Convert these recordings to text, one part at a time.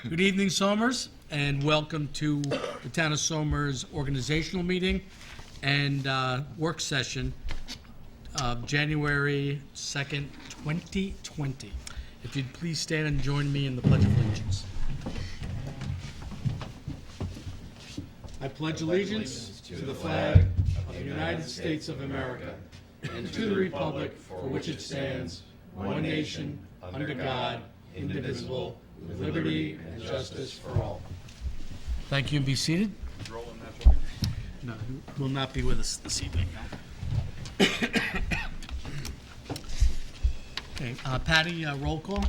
Good evening, Somers, and welcome to the Town of Somers organizational meeting and work session of January 2nd, 2020. If you'd please stand and join me in the Pledge of Allegiance. I pledge allegiance to the flag of the United States of America and to the republic for which it stands, one nation, under God, indivisible, with liberty and justice for all. Thank you, and be seated. No, he will not be with us this evening. Okay, Patty, roll call.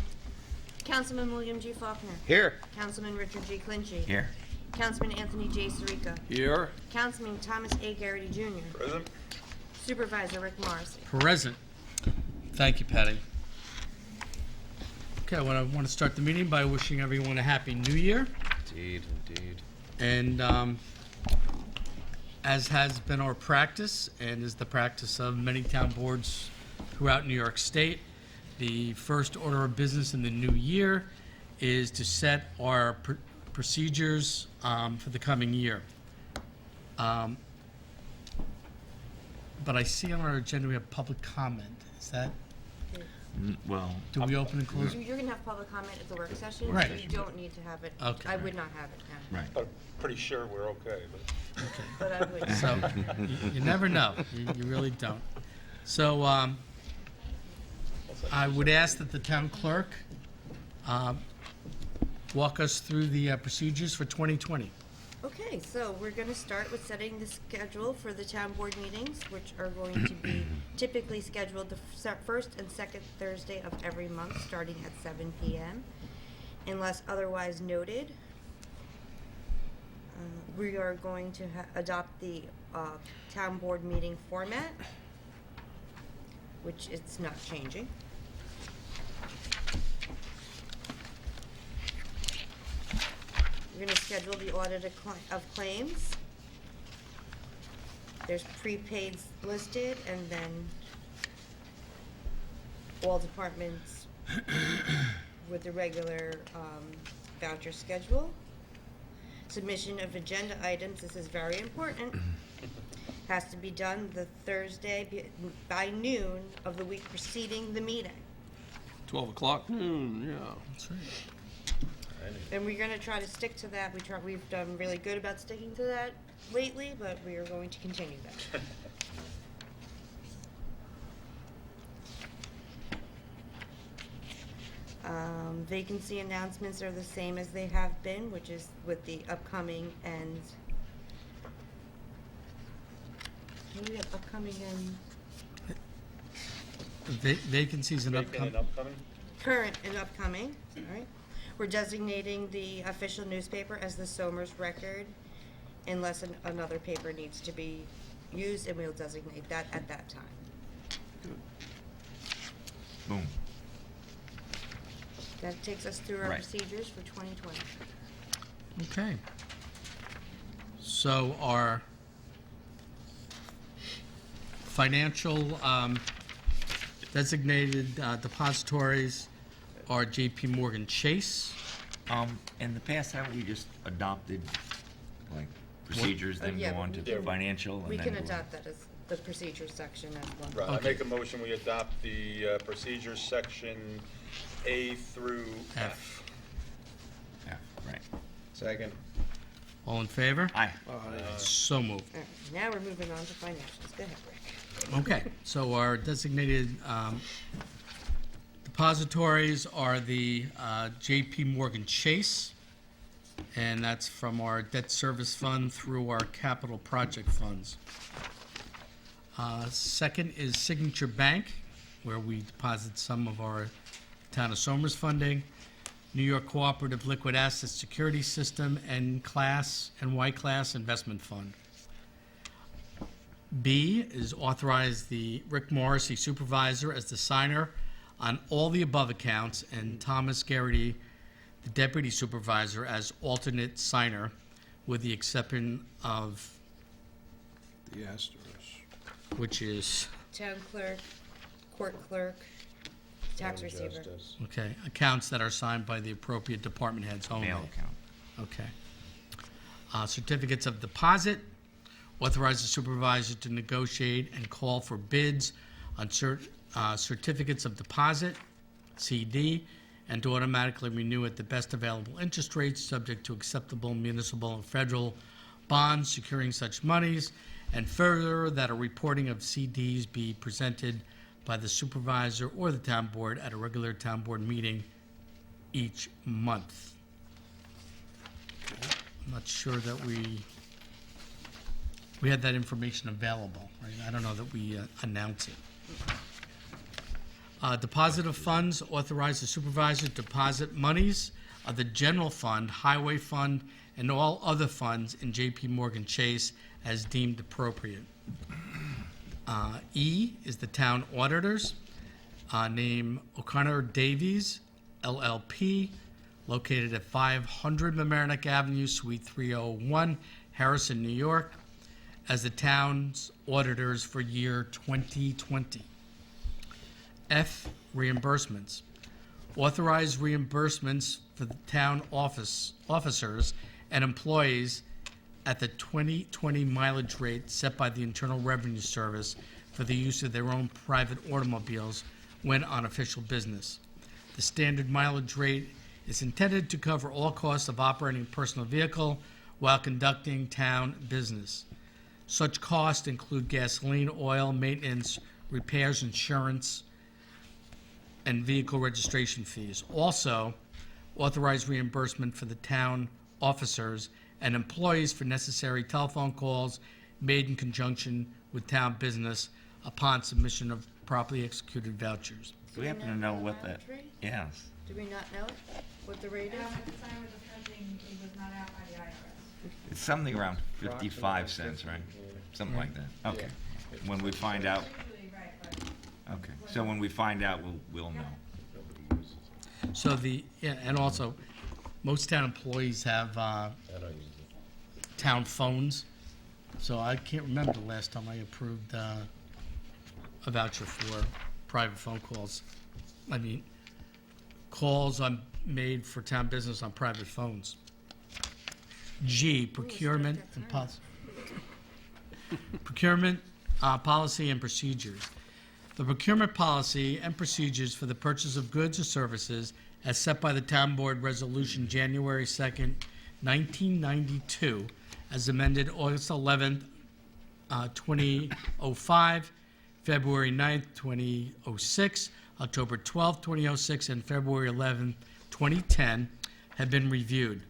Councilman William G. Faulkner. Here. Councilman Richard G. Clinchy. Here. Councilman Anthony J. Sirica. Here. Councilman Thomas A. Garrity Jr. Present. Supervisor Rick Morrissey. Present. Thank you, Patty. Okay, I want to start the meeting by wishing everyone a happy new year. Indeed. And as has been our practice and is the practice of many town boards throughout New York State, the first order of business in the new year is to set our procedures for the coming year. But I see on our agenda we have public comment. Is that, Well, do we open and close? You're going to have public comment at the work session. Right. So you don't need to have it. Okay. I would not have it now. right. I'm pretty sure we're okay, but But I would. So, you never know. You really don't. So, I would ask that the town clerk walk us through the procedures for 2020. Okay, so we're going to start with setting the schedule for the town board meetings, which are going to be typically scheduled the first and second Thursday of every month, starting at 7 p.m. Unless otherwise noted, we are going to adopt the town board meeting format, which it's not changing. We're going to schedule the audit of claims. There's prepaids listed, and then all departments with the regular voucher schedule. Submission of agenda items, this is very important, has to be done the Thursday by noon of the week preceding the meeting. 12 o'clock noon, yeah. That's right. And we're gonna try to stick to that. We've done really good about sticking to that lately, but we are going to continue that. Vacancy announcements are the same as they have been, which is with the upcoming and what do we have upcoming and Vacancies and vacant and upcoming? current and upcoming, all right? We're designating the official newspaper as the Somers Record unless another paper needs to be used, and we'll designate that at that time. Boom. That takes us through our Right. procedures for 2020. Okay. So our financial designated depositories are J.P. Morgan Chase. In the past, haven't we just adopted, like, procedures, then yeah, go on to we can- financial? and We then can go- adopt that as the procedure section as well. Right, I Okay. make a motion, we adopt the procedures section A through F. Yeah, right. Second. All in favor? Aye. So moved. All right, now we're moving on to financials. Go ahead, Rick. Okay, so our designated depositories are the J.P. Morgan Chase, and that's from our debt service fund through our capital project funds. Second is Signature Bank, where we deposit some of our Town of Somers funding. New York Cooperative Liquid Asset Security System and Y-Class Investment Fund. B is authorize the Rick Morrissey Supervisor as the signer on all the above accounts, and Thomas Garrity, the Deputy Supervisor, as alternate signer, with the exception of, The asterisk. which is Town clerk, court clerk, tax receiver. Justice. Okay, accounts that are signed by the appropriate department heads only. Mail account. Okay. Certificates of deposit, authorize the supervisor to negotiate and call for bids on certificates of deposit, CD, and to automatically renew at the best available interest rates, subject to acceptable municipal and federal bonds securing such monies, and further, that a reporting of CDs be presented by the supervisor or the town board at a regular town board meeting each month. I'm not sure that we had that information available, right? I don't know that we announce it. Deposit of funds, authorize the supervisor to deposit monies of the general fund, highway fund, and all other funds in J.P. Morgan Chase as deemed appropriate. E is the town auditors. Name O'Connor Davies, LLP, located at 500 Mamaroneck Avenue, Suite 301, Harrison, New York, as the town's auditors for year 2020. F, reimbursements. Authorize reimbursements for the town officers and employees at the 2020 mileage rate set by the Internal Revenue Service for the use of their own private automobiles when on official business. The standard mileage rate is intended to cover all costs of operating a personal vehicle while conducting town business. Such costs include gasoline, oil, maintenance, repairs, insurance, and vehicle registration fees. Also, authorize reimbursement for the town officers and employees for necessary telephone calls made in conjunction with town business upon submission of properly executed vouchers. Do we happen to know what that, Mileage rate? yes. Do we not know it? What the rate is? At the time of the printing, it was not out by the IRS. It's something around 55 cents, right? Something like that. Okay. When we find out, Usually, right, but okay. So when we find out, we'll know. So and also, most town employees have town phones. So I can't remember the last time I approved a voucher for private phone calls. I mean, calls made for town business on private phones. G, procurement and policy. Procurement, policy and procedures. The procurement policy and procedures for the purchase of goods or services as set by the Town Board Resolution January 2nd, 1992, as amended August 11th, 2005, February 9th, 2006, October 12th, 2006, and February 11th, 2010, have been reviewed.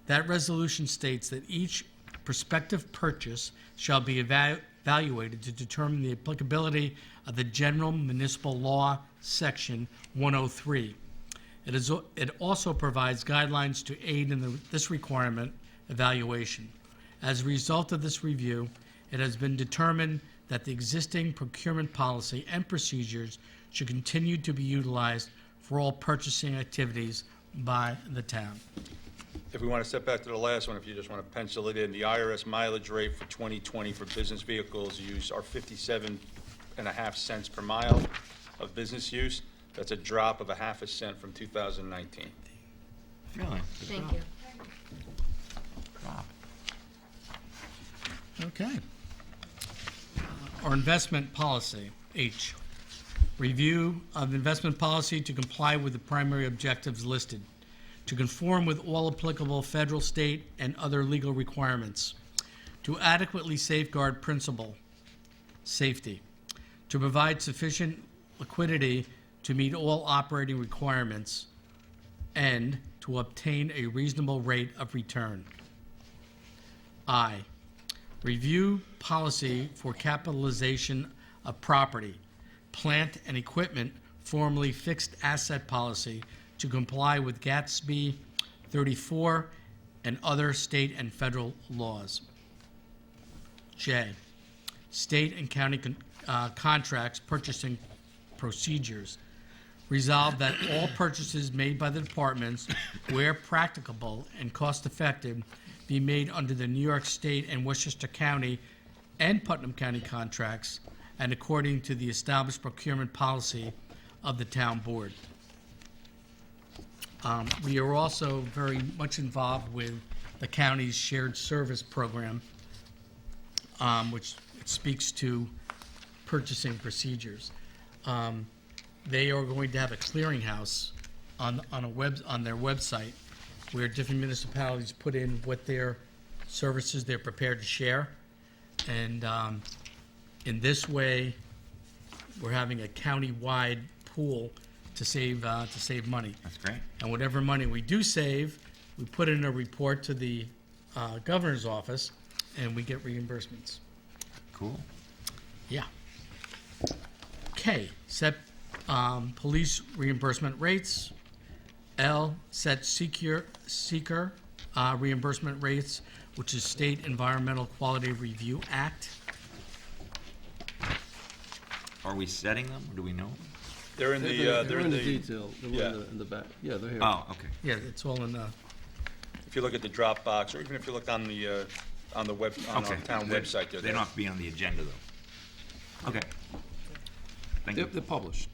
That resolution states that each prospective purchase shall be evaluated to determine the applicability of the General Municipal Law, Section 103. It also provides guidelines to aid in this requirement evaluation. As a result of this review, it has been determined that the existing procurement policy and procedures should continue to be utilized for all purchasing activities by the town. If we want to step back to the last one, if you just want to pencil it in, the IRS mileage rate for 2020 for business vehicles use are 57.5 cents per mile of business use. That's a drop of a half a cent from 2019. Really? Thank you. Wow. Okay. Our investment policy, H. Review of investment policy to comply with the primary objectives listed, to conform with all applicable federal, state, and other legal requirements, to adequately safeguard principal safety, to provide sufficient liquidity to meet all operating requirements, and to obtain a reasonable rate of return. I, review policy for capitalization of property, plant, and equipment, formerly fixed asset policy, to comply with Gatsby 34 and other state and federal laws. J, state and county contracts purchasing procedures. Resolve that all purchases made by the departments, where practicable and cost-effective, be made under the New York State and Westchester County and Putnam County contracts, and according to the established procurement policy of the town board. We are also very much involved with the county's shared service program, which speaks to purchasing procedures. They are going to have a clearinghouse on their website where different municipalities put in what their services they're prepared to share. And in this way, we're having a county-wide pool to save money. That's great. And whatever money we do save, we put in a report to the governor's office, and we get reimbursements. Cool. Yeah. K, set police reimbursement rates. L, set seeker reimbursement rates, which is State Environmental Quality Review Act. Are we setting them? Do we know? They're in the, They're in the detail. They're yeah. in the back. Yeah, they're here. Oh, okay. Yeah, it's all in the, if you look at the Dropbox, or even if you look on the web, on our Okay. town They- website, they're They there. don't have to be on the agenda, though. Okay. Thank They're, you. they're published.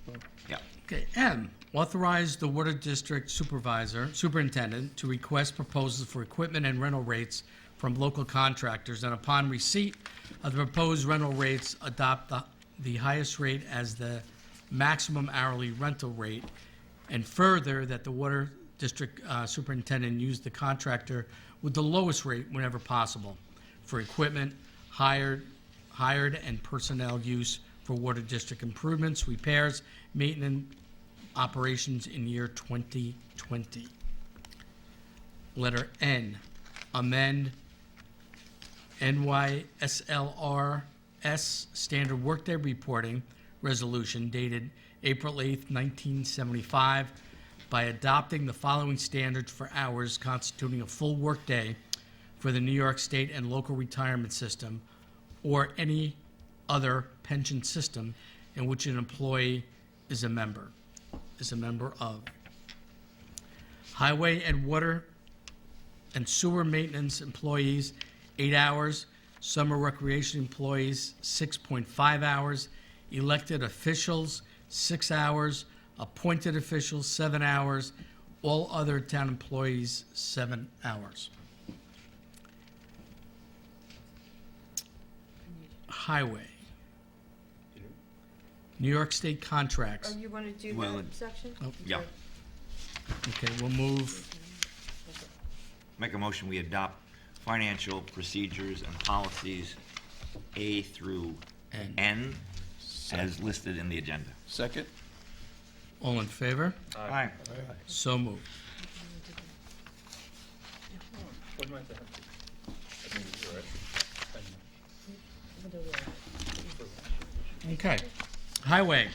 Yeah. okay, M, authorize the Water District Superintendent to request proposals for equipment and rental rates from local contractors, and upon receipt of the proposed rental rates, adopt the highest rate as the maximum hourly rental rate, and further, that the Water District Superintendent use the contractor with the lowest rate whenever possible for equipment hired and personnel use for Water District improvements, repairs, maintenance, operations in year 2020. Letter N, amend NYSLRS Standard Workday Reporting Resolution dated April 8th, 1975, by adopting the following standards for hours constituting a full workday for the New York State and local retirement system or any other pension system in which an employee is a member of. Highway and water and sewer maintenance employees, 8 hours. Summer recreation employees, 6.5 hours. Elected officials, 6 hours. Appointed officials, 7 hours. All other town employees, 7 hours. Highway. New York State contracts. Oh, you want to do Well, that section? Oh, yeah. Okay, we'll move. Make a motion, we adopt financial procedures and policies A through N as listed in the agenda. Second? All in favor? Aye. So moved. What do I have to have? I think it's all right. Okay. Highway.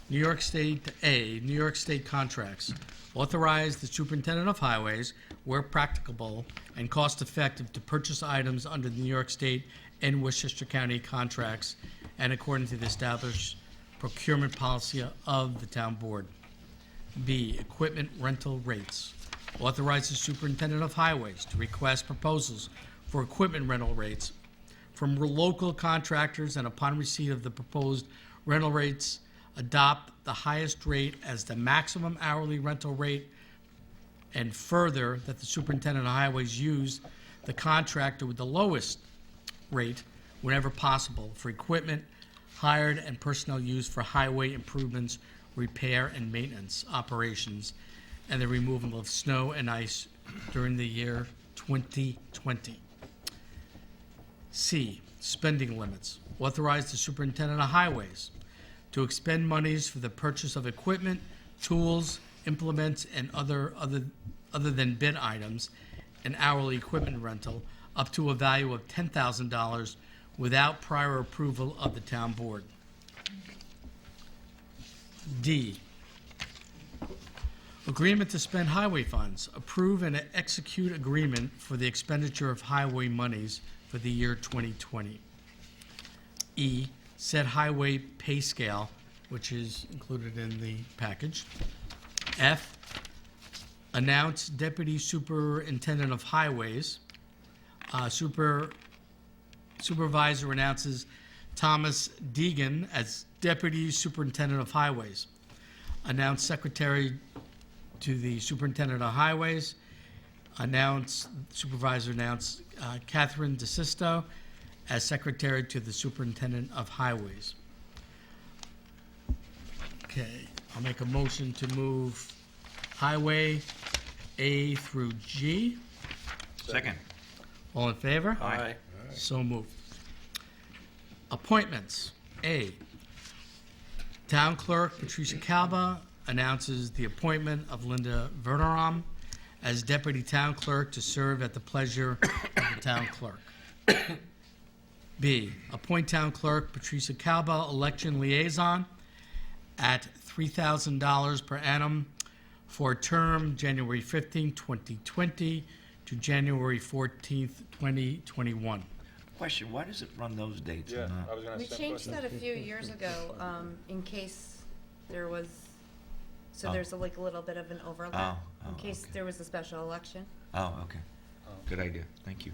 New York State contracts. Authorize the superintendent of highways, where practicable and cost-effective, to purchase items under the New York State and Westchester County contracts and according to the established procurement policy of the town board. B, equipment rental rates. Authorize the superintendent of highways to request proposals for equipment rental rates from local contractors, and upon receipt of the proposed rental rates, adopt the highest rate as the maximum hourly rental rate, and further, that the superintendent of highways use the contractor with the lowest rate whenever possible for equipment hired and personnel used for highway improvements, repair and maintenance operations, and the removal of snow and ice during the year 2020. C, spending limits. Authorize the superintendent of highways to expend monies for the purchase of equipment, tools, implements, and other than bid items, and hourly equipment rental up to a value of $10,000 without prior approval of the town board. D, agreement to spend highway funds. Approve and execute agreement for the expenditure of highway monies for the year 2020. E, set highway pay scale, which is included in the package. F, announce deputy superintendent of highways. Supervisor announces Thomas Deegan as Deputy Superintendent of Highways. Announce Secretary to the Superintendent of Highways. Supervisor announce Catherine DeSisto as Secretary to the Superintendent of Highways. Okay, I'll make a motion to move Highway A through G. Second. All in favor? Aye. So moved. Appointments. A, Town Clerk Patricia Calba announces the appointment of Linda Verderam as Deputy Town Clerk to serve at the pleasure of the Town Clerk. B, appoint Town Clerk Patricia Calba Election Liaison at $3,000 per annum for a term January 15, 2020 to January 14, 2021. Question, why does it run those dates? Yeah, and not- I was gonna We ask that changed question. that a few years ago, in case there was, so Oh. there's like a little bit of an overlap. Oh, In case okay. there was a special election. Oh, okay. Good idea, thank you.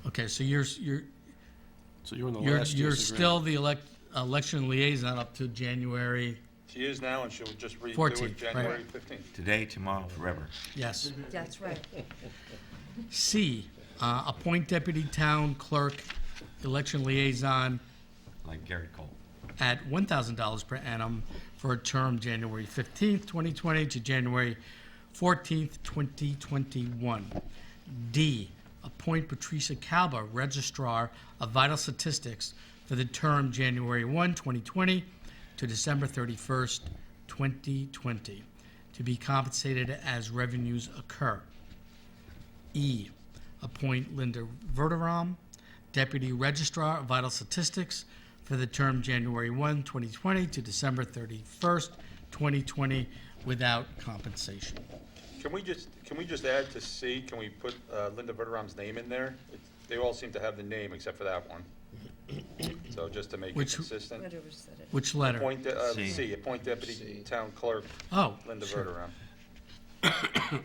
Okay, so you're So you're in the You're last year's still the election liaison up to January, She is now, and she'll just redo 14th, it January 15th. Today, tomorrow, forever. yes. That's right. C, appoint deputy town clerk election liaison Like Garrett Cole. at $1,000 per annum for a term January 15th, 2020 to January 14th, 2021. D, appoint Patricia Calba registrar of vital statistics for the term January 1, 2020 to December 31st, 2020, to be compensated as revenues occur. E, appoint Linda Verderam, Deputy Registrar of Vital Statistics for the term January 1, 2020 to December 31st, 2020, without compensation. Can we just add to C, can we put Linda Verderam's name in there? They all seem to have the name except for that one. So just to make it Which- consistent. Whatever said it. Which letter? Appoint, C. C, appoint Deputy Town Clerk Oh, Linda sure. Verderam.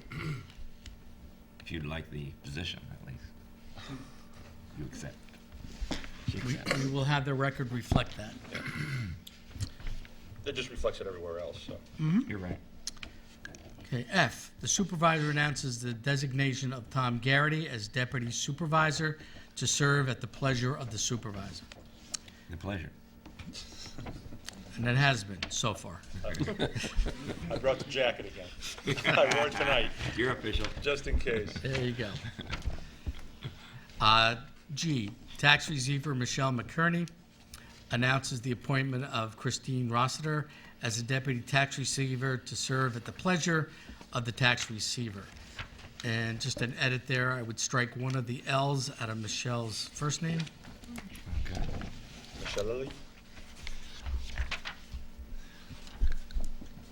If you'd like the position, at least. You accept. She We accepts. we will have the record reflect that. It just reflects it everywhere else, so. You're right. Okay, F, the supervisor announces the designation of Tom Garrity as deputy supervisor to serve at the pleasure of the supervisor. The pleasure. And that has been so far. I brought the jacket again. I wore it tonight, You're official. just in case. There you go. G, tax receiver Michelle McKerney announces the appointment of Christine Rossiter as a deputy tax receiver to serve at the pleasure of the tax receiver. And just an edit there, I would strike one of the L's out of Michelle's first name. Okay. Michelle Lilly?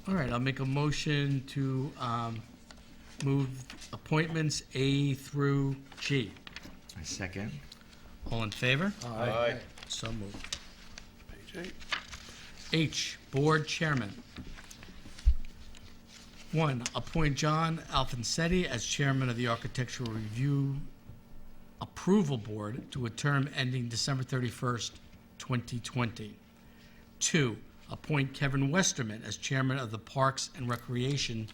All right, I'll make a motion to move appointments A through G. A second. All in favor? Aye. So moved. Page 8. H, Board Chairman. 1, appoint John Alfonsetti as Chairman of the Architectural Review Approval Board to a term ending December 31st, 2020. 2, appoint Kevin Westerman as Chairman of the Parks and Recreation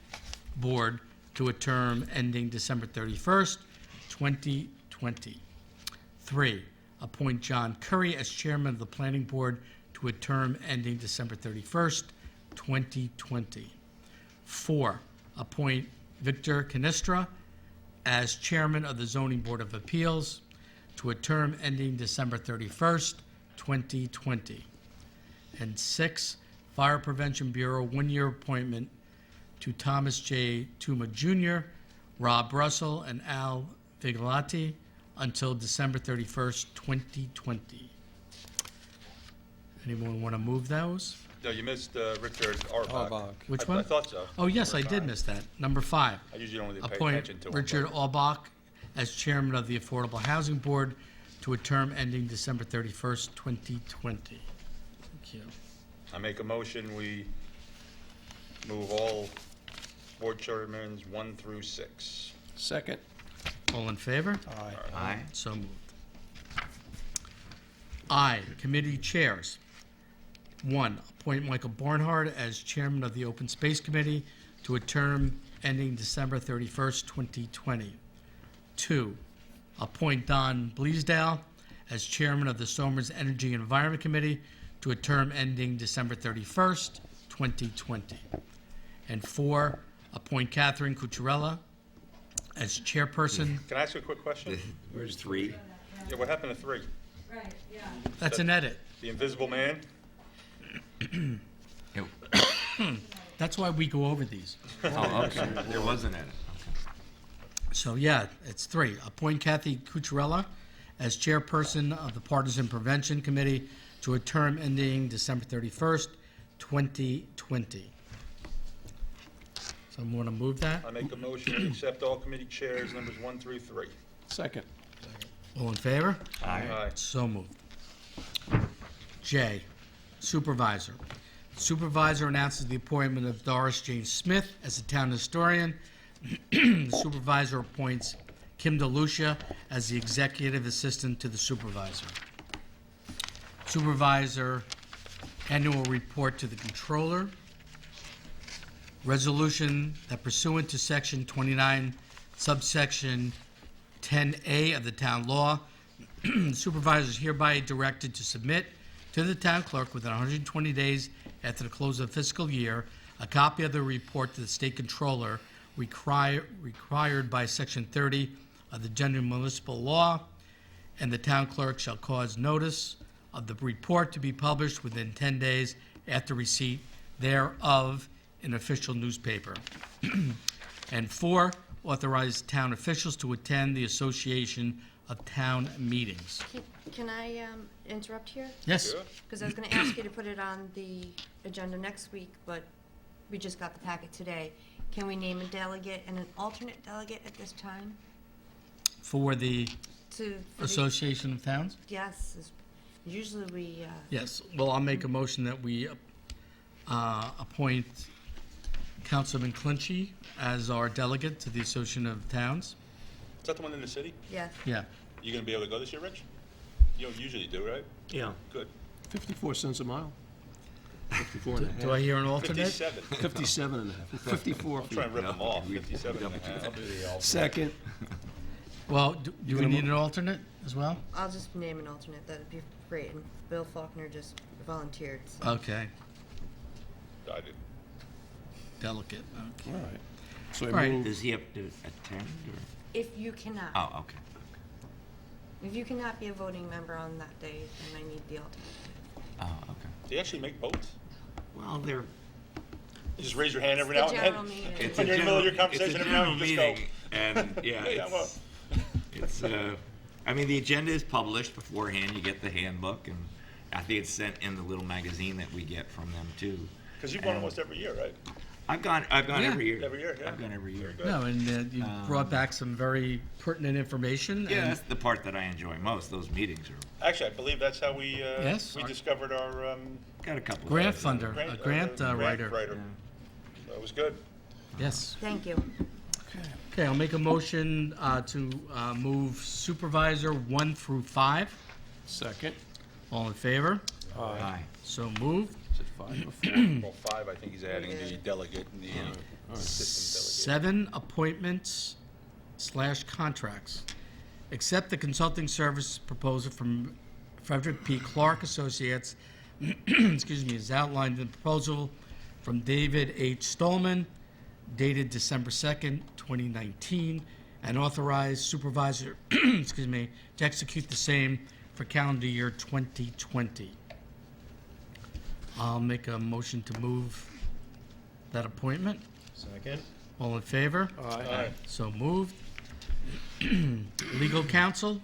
Board to a term ending December 31st, 2020. 3, appoint John Curry as Chairman of the Planning Board to a term ending December 31st, 2020. 4, appoint Victor Canestra as Chairman of the Zoning Board of Appeals to a term ending December 31st, 2020. And 6, Fire Prevention Bureau one-year appointment to Thomas J. Tuma Jr., Rob Russell, and Al Vigilati until December 31st, 2020. Anyone want to move those? No, you missed Richard Arbach. Arbach. Which I one? thought so. Oh, yes, I did Retired. miss that. Number 5, I usually don't really pay appoint attention to him. Richard but- Albach as Chairman of the Affordable Housing Board to a term ending December 31st, 2020. Thank you. I make a motion, we move all board chairmans 1 through 6. Second. All in favor? Aye. So moved. I, committee chairs. 1, appoint Michael Barnhart as chairman of the Open Space Committee to a term ending December 31st, 2020. 2, appoint Don Bleasdale as chairman of the Somers Energy and Environment Committee to a term ending December 31st, 2020. And 4, appoint Catherine Cucciarella as chairperson. Can I ask you a quick question? Where's 3? Yeah, what happened to 3? Right, yeah. That's an edit. The Invisible Man? That's why we go over these. Oh, okay. There was an edit. So, yeah, it's 3. Appoint Kathy Cucciarella as chairperson of the Partisan Prevention Committee to a term ending December 31st, 2020. Someone want to move that? I make a motion to accept all committee chairs, numbers 1 through 3. Second. All in favor? Aye. So moved. J, supervisor. Supervisor announces the appointment of Doris Jane Smith as a town historian. The supervisor appoints Kim DeLucia as the executive assistant to the supervisor. Supervisor annual report to the controller. Resolution that pursuant to section 29, subsection 10A of the town law, supervisor is hereby directed to submit to the town clerk within 120 days after the close of the fiscal year a copy of the report to the state controller required by section 30 of the general municipal law, and the town clerk shall cause notice of the report to be published within 10 days after receipt thereof in official newspaper. And 4, authorize town officials to attend the Association of Town meetings. Can I interrupt here? Yes? Sure. Because I was going to ask you to put it on the agenda next week, but we just got the packet today. Can we name a delegate and an alternate delegate at this time? For the For the- Association of Towns? Yes, usually we, Yes. Well, I'll make a motion that we appoint Councilman Clinchey as our delegate to the Association of Towns. Is that the one in the city? yes. Yeah. You gonna be able to go this year, Rich? You don't usually do, right? Yeah. Good. 54 cents a mile. 54 and a half. Do I hear an alternate? 57. 57 and a half. 54. I'm trying to rip them off, 57 and a half. Second. Well, do we need an alternate as well? I'll just name an alternate, that'd be great, and Bill Faulkner just volunteered, so. Okay. I did. Delegate, okay. All right. So I All right. move, Does he have to attend, or? If you cannot, Oh, okay. if you cannot be a voting member on that day, then I need the alternate. Oh, okay. Do you actually make votes? Well, they're. You just raise your hand every It's now the and general then? meeting. It's When a you're in the middle of your general- conversation, it's a every now and general then you meeting, just go. and yeah, Yeah, well. it's I mean, the agenda is published beforehand. You get the handbook, and I think it's sent in the little magazine that we get from them too. Because you've gone almost every year, right? I've gone Yeah. every year. Every year, yeah. I've gone every year. Very good. No, and you brought back some very pertinent information. Yeah, and that's the part that I enjoy most. Those meetings are Actually, I believe that's how we, Yes. we discovered our, got a couple. Grant of funder, a grant writer. That was good. Yes. Thank you. Okay, I'll make a motion to move supervisor 1 through 5. second. All in favor? Aye. So moved. Is it 5 or 4? Well, 5, I think he's adding the delegate and the assistant 7, appointments / contracts. Accept the consulting service proposal from Frederick P. Clark Associates, excuse me, is outlined in the proposal from David H. Stolman, dated December 2nd, 2019, and authorize supervisor, excuse me, to execute the same for calendar year 2020. I'll make a motion to move that appointment. Second. All in favor? Aye. So moved. Legal counsel,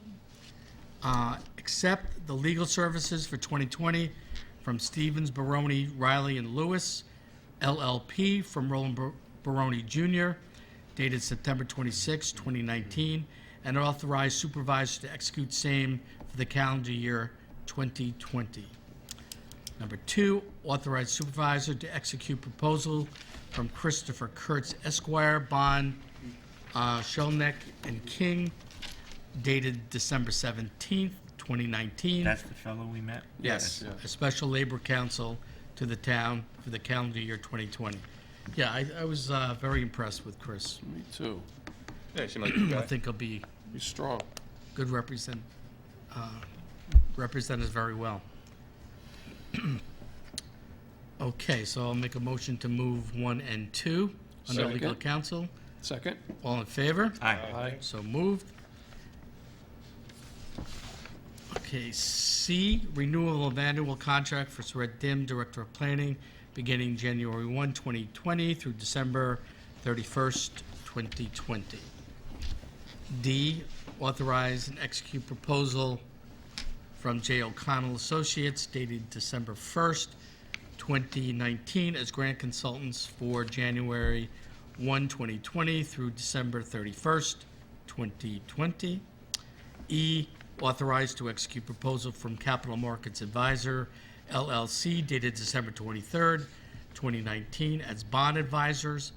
accept the legal services for 2020 from Stevens, Baroni, Riley, and Lewis, LLP, from Roland Baroni Jr., dated September 26, 2019, and authorize supervisor to execute same for the calendar year 2020. Number 2, authorize supervisor to execute proposal from Christopher Kurtz Esquire, bond, Shelneck and King, dated December 17th, 2019. That's the fellow we met? Yes, Yeah. a special labor council to the town for the calendar year 2020. Yeah, I was very impressed with Chris. Me too. Yeah, you seem like a good I guy. think he'll be He's strong. good represent us very well. Okay, so I'll make a motion to move 1 and 2 under legal Second. counsel. Second? All in favor? Aye. Aye. So moved. Okay, C, renewal of annual contract for Saret Dim, Director of Planning, beginning January 1, 2020 through December 31st, 2020. D, authorize and execute proposal from J. O'Connell Associates dated December 1st, 2019 as grant consultants for January 1, 2020 through December 31st, 2020. E, authorized to execute proposal from Capital Markets Advisor LLC dated December 23rd, 2019 as bond advisors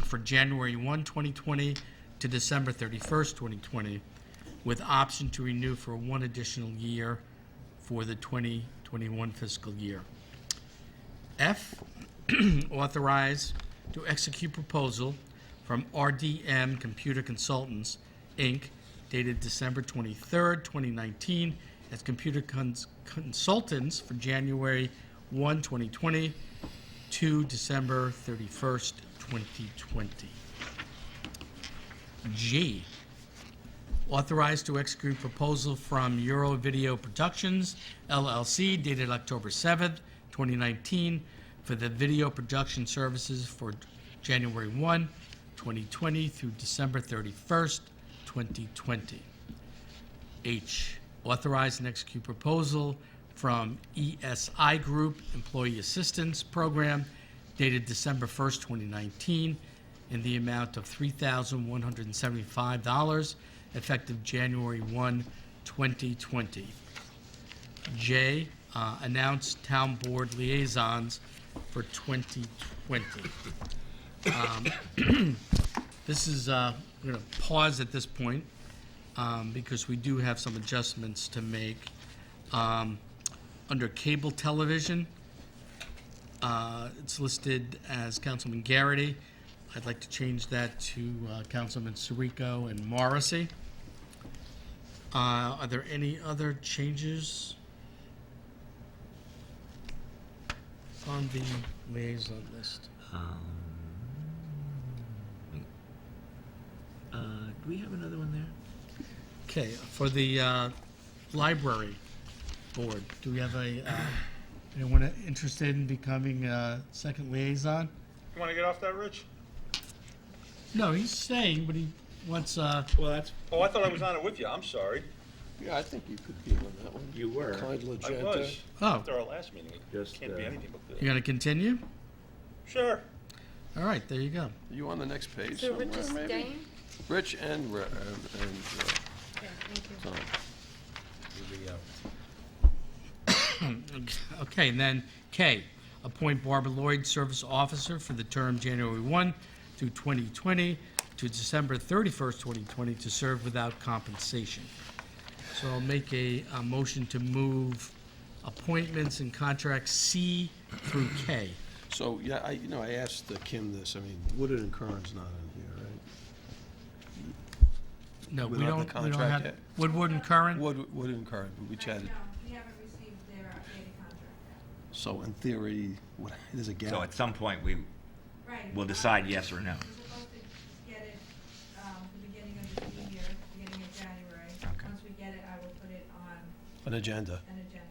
for January 1, 2020 to December 31st, 2020, with option to renew for one additional year for the 2021 fiscal year. F, authorize to execute proposal from RDM Computer Consultants, Inc., dated December 23rd, 2019, as computer consultants for January 1, 2020 to December 31st, 2020. G, authorized to execute proposal from Euro Video Productions, LLC, dated October 7th, 2019, for the video production services for January 1, 2020 through December 31st, 2020. H, authorize and execute proposal from ESI Group Employee Assistance Program dated December 1st, 2019, in the amount of $3,175, effective January 1, 2020. J, announce town board liaisons for 2020. This is, we're going to pause at this point because we do have some adjustments to make. Under cable television, it's listed as Councilman Garrity. I'd like to change that to Councilman Sirico and Morrissey. Are there any other changes on the liaison list? Do we have another one there? Okay, for the library board, do we have anyone interested in becoming second liaison? You want to get off that, Rich? No, he's staying, but he wants, Well, that's, Oh, I thought I was on it with you. I'm sorry. Yeah, I think you could be on that one. you were. Clyde I Legenta. was. Oh. After our last meeting, it Just, can't be anything but you're good. gonna continue? Sure. All right, there you go. You on the next page So somewhere, Rich is maybe? staying? Rich and Yeah, thank you. Tom. Okay, and then K, appoint Barbara Lloyd, Service Officer, for the term January 1 through 2020 to December 31st, 2020, to serve without compensation. So I'll make a motion to move appointments and contracts C through K. So, yeah, I asked Kim this, I mean, Woodard and Kern's not in here, right? No, We we don't have don't, the we don't contract have, yet? Woodward and Curran? Woodard and Kern, we chatted. No, we haven't received their updated contract yet. So in theory, there's a gap. So at some point, we Right. will decide yes or no. We're supposed to get it, the beginning of the school year, beginning of January. Okay. Once we get it, I will put it on An agenda. an agenda.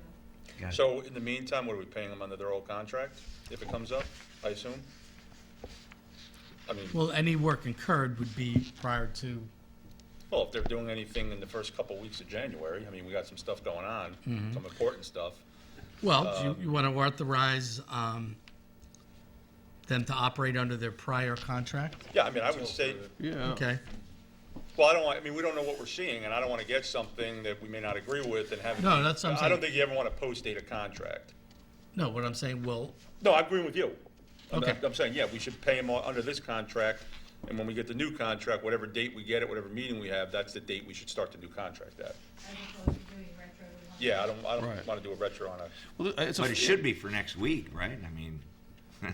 Got it. So in the meantime, what are we paying them under their old contract, if it comes up, I assume? I mean, Well, any work incurred would be prior to, well, if they're doing anything in the first couple weeks of January, I mean, we got some stuff going on, some important stuff. well, you want to authorize them to operate under their prior contract? Yeah, I mean, I would say, Yeah. Okay, well, I mean, we don't know what we're seeing, and I don't want to get something that we may not agree with and have. it No, be- that's what I'm I don't saying. think you ever want to post-date a contract. no, what I'm saying, well, No, I agree with you. Okay. I'm saying, yeah, we should pay them under this contract And when we get the new contract, whatever date we get it, whatever meeting we have, that's the date we should start the new contract at. As opposed to doing retro to one. Yeah, I don't Right. want to do a retro on a, Well, it's But it should be for next week, right? I mean, Yeah, I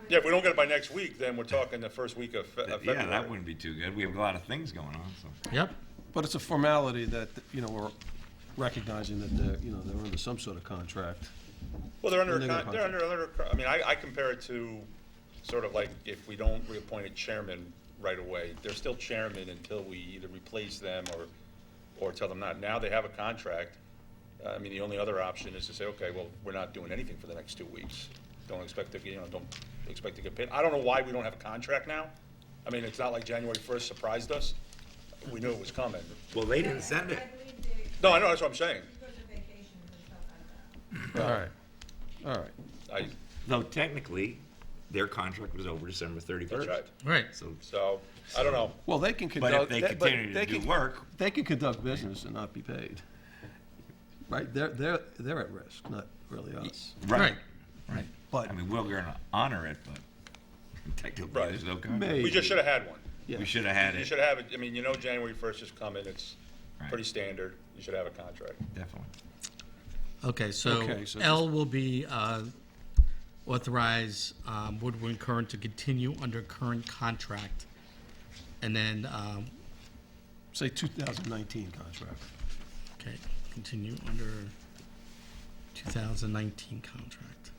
would. yeah, if we don't get it by next week, then we're talking the first week of February. yeah, that wouldn't be too good. We have a lot of things going on, so. Yep. But it's a formality that, we're recognizing that they're under some sort of contract. Well, they're under, And they're they're under, I mean, I compare it to sort of like if we don't reappoint a chairman right away, they're still chairman until we either replace them or tell them not. Now they have a contract. I mean, the only other option is to say, okay, well, we're not doing anything for the next 2 weeks. Don't expect to get paid. I don't know why we don't have a contract now. I mean, it's not like January 1st surprised us. We knew it was coming. Well, they didn't send it. I believe they, No, I know, that's what I'm saying. because of vacations and stuff like that. All right. Though technically, their contract was over December 31st. That's right. Right. So, I don't know. Well, they can but conduct. if they but continue they to do can- work, They can conduct business and not be paid. Right? They're at risk, not really us. right. Right. But I mean, we're gonna honor it, but technically, Right. there's no contract. Maybe. We just should have had one. Yeah. We should have had You it, should have it, I mean, January 1st is coming, it's Right. pretty standard. You should have a contract. definitely. Okay, so Okay, so L will be authorize Woodward Current to continue under current contract. And then, Say 2019 contract. okay, continue under 2019 contract.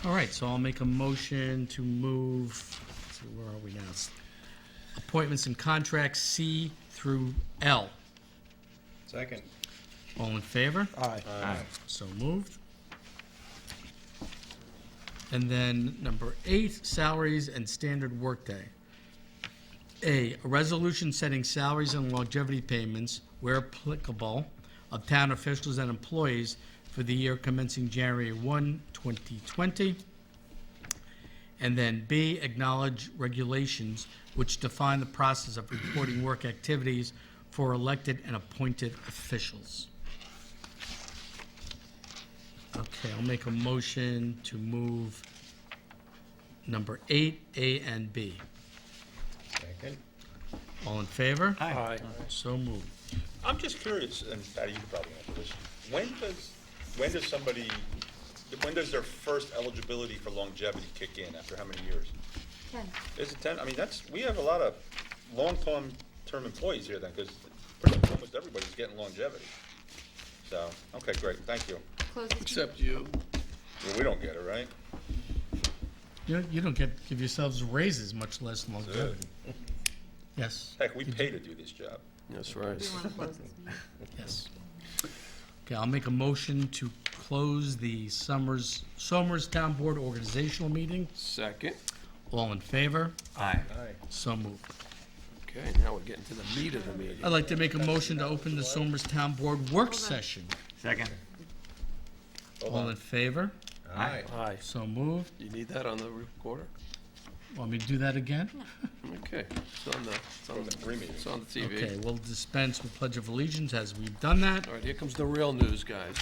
All right, so I'll make a motion to move, let's see, where are we now? Appointments and contracts C through L. Second. All in favor? Aye. So moved. And then number 8, salaries and standard workday. A resolution setting salaries and longevity payments, where applicable, of town officials and employees for the year commencing January 1, 2020. And then B, acknowledge regulations which define the process of reporting work activities for elected and appointed officials. Okay, I'll make a motion to move number 8, A and B. Second. All in favor? Aye. So moved. I'm just curious, and Patty, you could probably answer this. When does their first eligibility for longevity kick in? After how many years? 10. Is it 10? I mean, we have a lot of long-term employees here then, because pretty much almost everybody's getting longevity. So, okay, great, thank you. Close this Except you. Well, we don't get it, right? You don't give yourselves raises, much less longevity. Yes, Heck, we pay to do this job. That's right. We want to close this meeting. yes. Okay, I'll make a motion to close the Somers Town Board organizational meeting. Second. All in favor? Aye. So moved. Okay, now we're getting to the meat of the meeting. I'd like to make a motion to open the Somers Town Board work session. Second? All in favor? Aye. Aye. So moved. You need that on the recorder? Want me to do that again? Okay, it's on the, Three meetings. it's on the TV. Okay, we'll dispense with Pledge of Allegiance as we've done that. All right, here comes the real news, guys.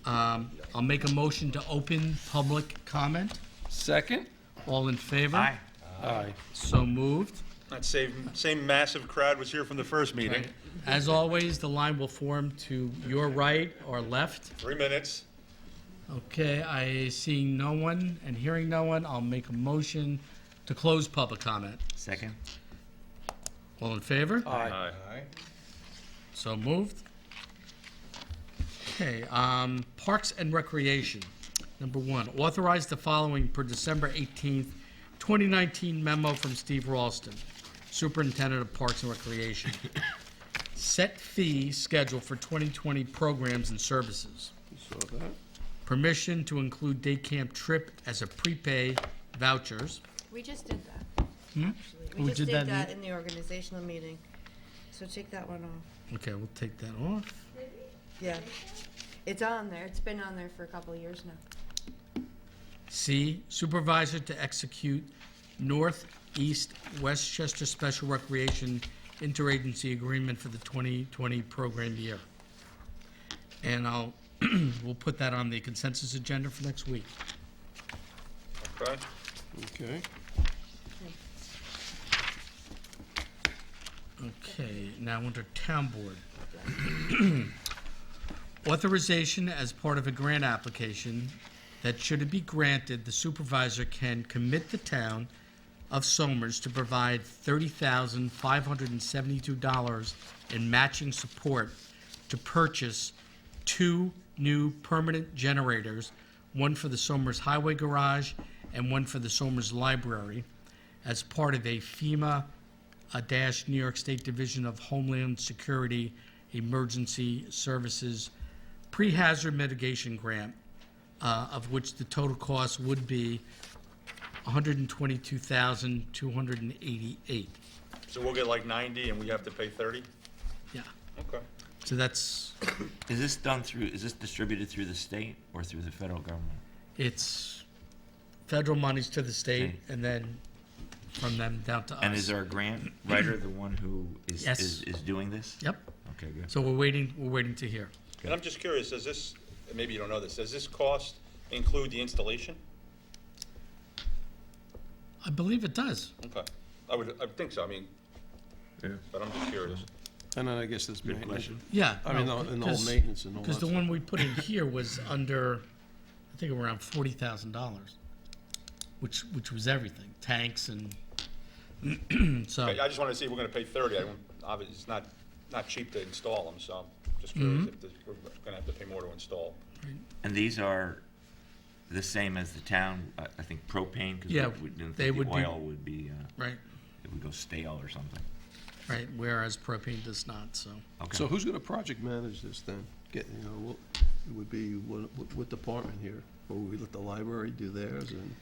I'll make a motion to open public comment. Second? All in favor? Aye. Aye. So moved. That same massive crowd was here from the first meeting. As always, the line will form to your right or left. 3 minutes. Okay, I seeing no one and hearing no one, I'll make a motion to close public comment. Second? All in favor? Aye. Aye. So moved. Okay, Parks and Recreation. Number 1, authorize the following per December 18th, 2019 memo from Steve Ralston, Superintendent of Parks and Recreation. Set fee schedule for 2020 programs and services. You saw that? Permission to include day camp trip as a prepay vouchers. We just did that. We We just did did that that in- in the organizational meeting. So take that one off. Okay, we'll take that off. Yeah. It's on there. It's been on there for a couple of years now. C, supervisor to execute Northeast Westchester Special Recreation Interagency Agreement for the 2020 program year. And we'll put that on the consensus agenda for next week. Okay. Okay. now under Town Board. Authorization as part of a grant application that, should it be granted, the supervisor can commit the town of Somers to provide $30,572 in matching support to purchase 2 new permanent generators, one for the Somers Highway Garage and one for the Somers Library, as part of a FEMA New York State Division of Homeland Security Emergency Services pre-hazard mitigation grant, of which the total cost would be $122,288. So we'll get like 90 and we have to pay 30? Yeah. Okay. So that's, Is this distributed through the state or through the federal government? it's federal monies to the state Okay. and then from them down to us. And is our grant writer the one who is Yes. is doing this? Yep. Okay, good. So we're waiting to hear. And I'm just curious, does this, maybe you don't know this, does this cost include the installation? I believe it does. Okay. I would think so, I mean, but I'm just curious. And then I guess there's Good maintenance. question. Yeah. I mean, no, and the whole 'cause- maintenance and all that. Because the stuff. one we put in here was under, I think around $40,000, which was everything, tanks and, so, Okay, I just wanted to see if we're gonna pay 30, obviously, it's not cheap to install them, so I'm just Mm-hmm. curious if we're gonna have to pay more to install. And these are the same as the town, I think propane? 'Cause Yeah, we didn't they think would the be- oil would be, right, it would go stale or something. right, whereas propane does not, so. Okay. So who's gonna project manage this then? It would be what department here? Or would we let the library do theirs and?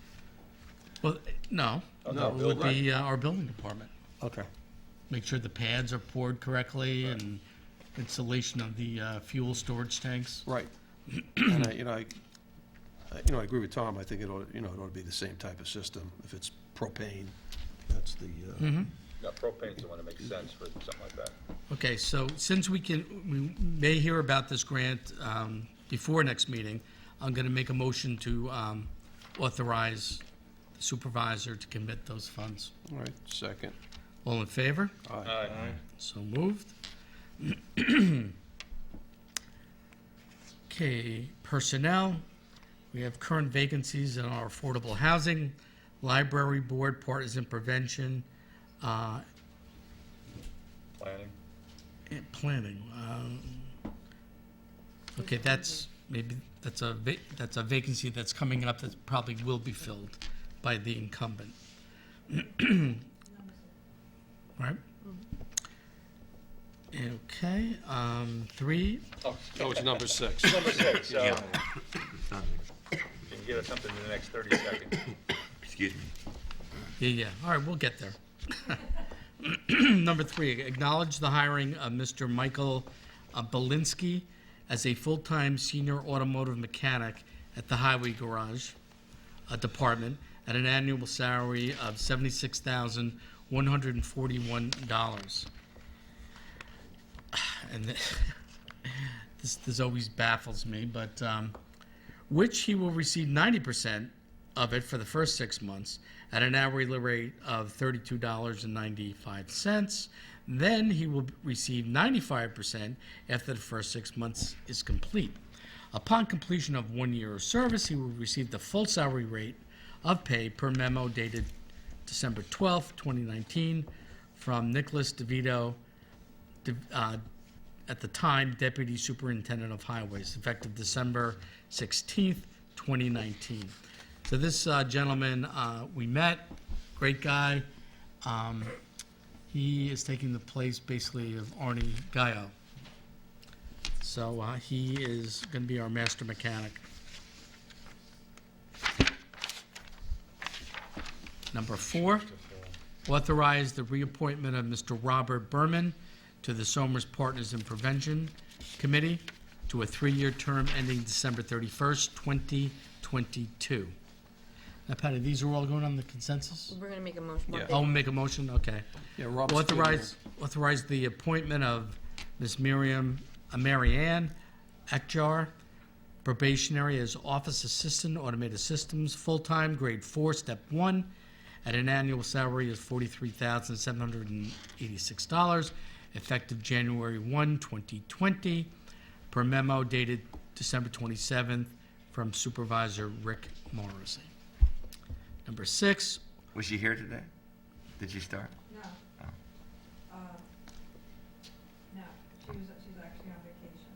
Well, no, No, it would be our building department. Okay. Make sure the pads are poured correctly and installation of the fuel storage tanks. Right. And I agree with Tom. I think it ought to be the same type of system. If it's propane, that's the, Yeah, propane's the one that makes sense for something like that. Okay, so since we may hear about this grant before next meeting, I'm going to make a motion to authorize the supervisor to commit those funds. all right, second. All in favor? Aye. So moved. Okay, personnel. We have current vacancies in our affordable housing, library board, partisan prevention, Planning. and planning. Okay, that's a vacancy that's coming up that probably will be filled by the incumbent. Right? Okay, 3, Oh, it's number 6. Number 6, so Yeah. you can get us something in the next 30 seconds. Excuse me. yeah, all right, we'll get there. Number 3, acknowledge the hiring of Mr. Michael Belinsky as a full-time senior automotive mechanic at the Highway Garage Department at an annual salary of $76,141. And this always baffles me, but which he will receive 90% of it for the first 6 months at an hourly rate of $32.95. Then he will receive 95% after the first 6 months is complete. Upon completion of 1 year of service, he will receive the full salary rate of pay per memo dated December 12th, 2019, from Nicholas DeVito, at the time Deputy Superintendent of Highways, effective December 16th, 2019. So this gentleman, we met, great guy. He is taking the place basically of Arnie Gaio. So he is going to be our master mechanic. Number 4, authorize the reappointment of Mr. Robert Berman to the Somers Partners in Prevention Committee to a 3-year term ending December 31st, 2022. Now, Patty, these are all going on the consensus? We're gonna make a motion. Yeah. Oh, make a motion, okay. Yeah, Robert's been Authorize the appointment of Ms. Mary Ann Ekjar, probationary as Office Assistant, Automated Systems, full-time, grade 4, step 1, at an annual salary of $43,786, effective January 1, 2020, per memo dated December 27th from Supervisor Rick Morrissey. Number 6, Was she here today? Did she start? No. Oh. No, she's actually on vacation.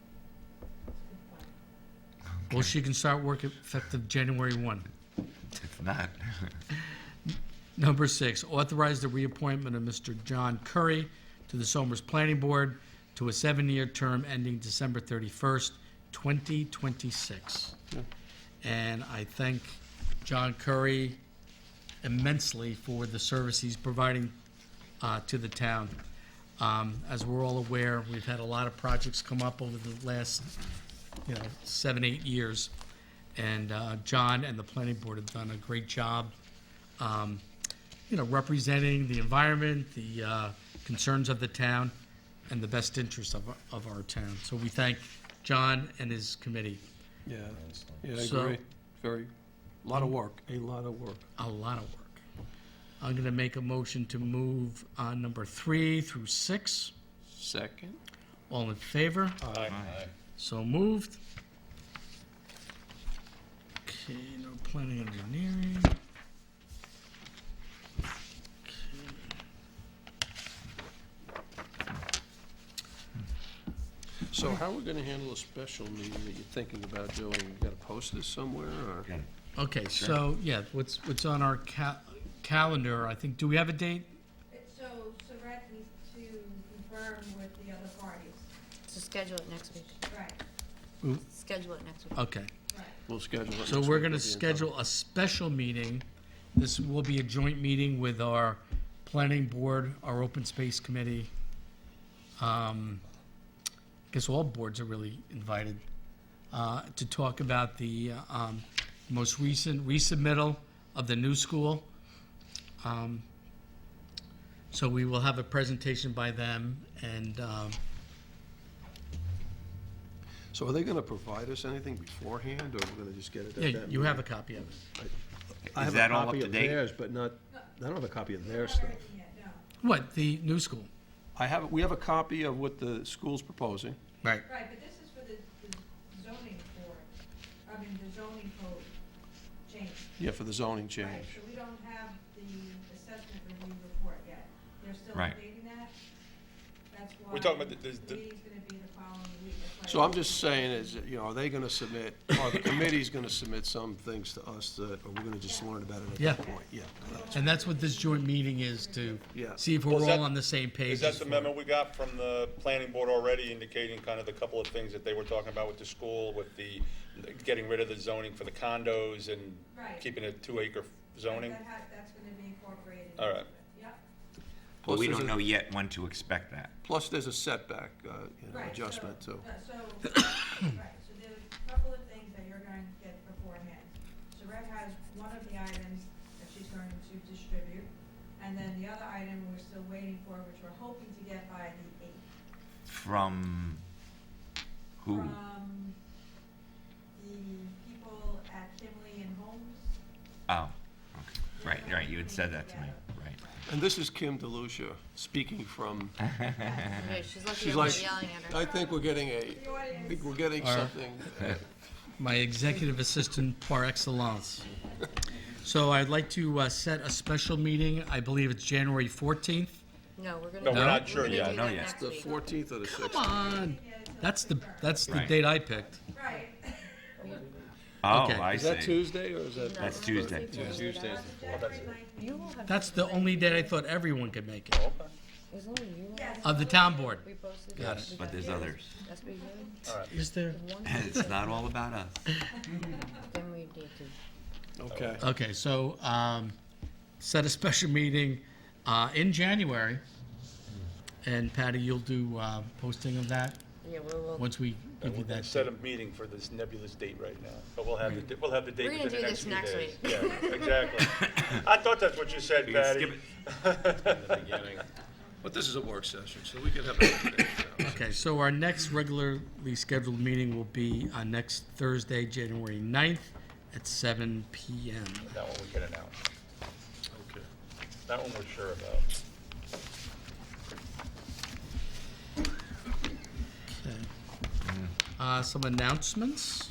That's a good point. well, she can start work effective January 1. If not, Number 6, authorize the reappointment of Mr. John Curry to the Somers Planning Board to a 7-year term ending December 31st, 2026. And I thank John Curry immensely for the service he's providing to the town. As we're all aware, we've had a lot of projects come up over the last 7, 8 years. And John and the planning board have done a great job, representing the environment, the concerns of the town, and the best interests of our town. So we thank John and his committee. Yeah, I So- agree. A lot of work. A lot of work. I'm going to make a motion to move number 3 through 6. Second. All in favor? Aye. So moved. Okay, no planning engineering. So how are we gonna handle a special meeting that you're thinking about doing? You gotta post this somewhere, or? okay. Okay, so, yeah, what's on our calendar, I think, do we have a date? So Saret needs to confirm with the other parties. So schedule it next week. Right, Schedule it next week. Okay, right. We'll schedule it. so next we're week gonna with the schedule a special meeting. This will be a joint meeting with our planning board, our open space committee. Guess all boards are really invited, to talk about the, most recent resubmittal of the new school. So we will have a presentation by them, and, So are they gonna provide us anything beforehand, or we're gonna just get it at that yeah, meeting? you have a copy of it. I Is have that a all up copy to of date? theirs, but not, I don't have a copy of their Not stuff. everything yet, no. What, the new school? We have a copy of what the school's proposing. Right. Right, but this is for the zoning board, the zoning code change. Yeah, for the zoning Right, change. so we don't have the assessment review report yet. They're still Right. updating that. That's why. We're talking about the meeting's gonna be the following week. That's So why- I'm just saying is, that, are they gonna submit, or the committee's gonna submit some things to us that, or we're gonna just learn about it Yeah. at that point? Yeah. And that's what this joint meeting is, to Yeah. see if Well, we're is that- all on the same page. Is that the memo we got from the planning board already indicating kind of the couple of things that they were talking about with the school, with the, getting rid of the zoning for the condos and Right. keeping it 2-acre zoning? That's gonna be incorporated. All into right. it. Yep. But Plus we there's don't a- know yet when to expect that. Plus, there's a setback, Right, adjustment too. Right, so there's a couple of things that you're going to get beforehand. Saret has one of the items that she's going to distribute, and then the other item we're still waiting for, which we're hoping to get by the 8th. From who? From the people at Kimley and Holmes. Oh, okay. Right, you had said that to me, right. And this is Kim DeLucia speaking from, Okay, she's lucky she's I'm like, not yelling at her. I think we're getting something. My executive assistant par excellence. So I'd like to set a special meeting, I believe it's January 14th. No, we're gonna. No, we're do- not sure gonna yet. do Not that yet. next The week. 14th or the 16th? Come on, that's the Right. date I picked. Right. Oh, Okay. I Is that see. Tuesday, or is that? That's Tuesday. Tuesday's the January 19th. You will have. That's the only date I thought everyone could make it, As long as you will have of the town board. we posted Got it. it. But there's others. That's what you do. Is there? One, It's not all about us. then we need to. Okay. Okay, so, set a special meeting, in January. And Patty, you'll do, posting of that, Yeah, we'll. once we And give we're you gonna that set date. a meeting for this nebulous date right now, but we'll have the, we'll have the date We're gonna within the do next this few next days. week. Yeah, exactly. I thought that's what you said, You can Patty. skip it. beginning. But this is a work session, so we can have it. Okay, so our next regularly scheduled meeting will be on next Thursday, January 9th at 7 PM. That one we can announce. Okay. That one we're sure about. Some announcements.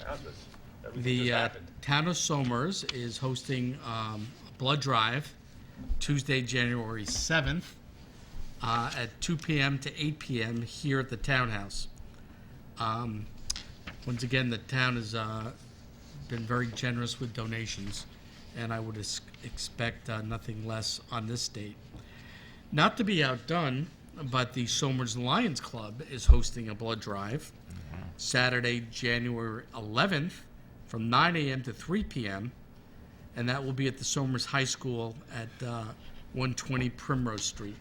Announcements. Everything The just happened. town of Somers is hosting a blood drive Tuesday, January 7th at 2 p.m. to 8 p.m. here at the townhouse. Once again, the town has been very generous with donations, and I would expect nothing less on this date. Not to be outdone, but the Somers Lions Club is hosting a blood drive Saturday, January 11th from 9 a.m. to 3 p.m., and that will be at the Somers High School at 120 Primrose Street.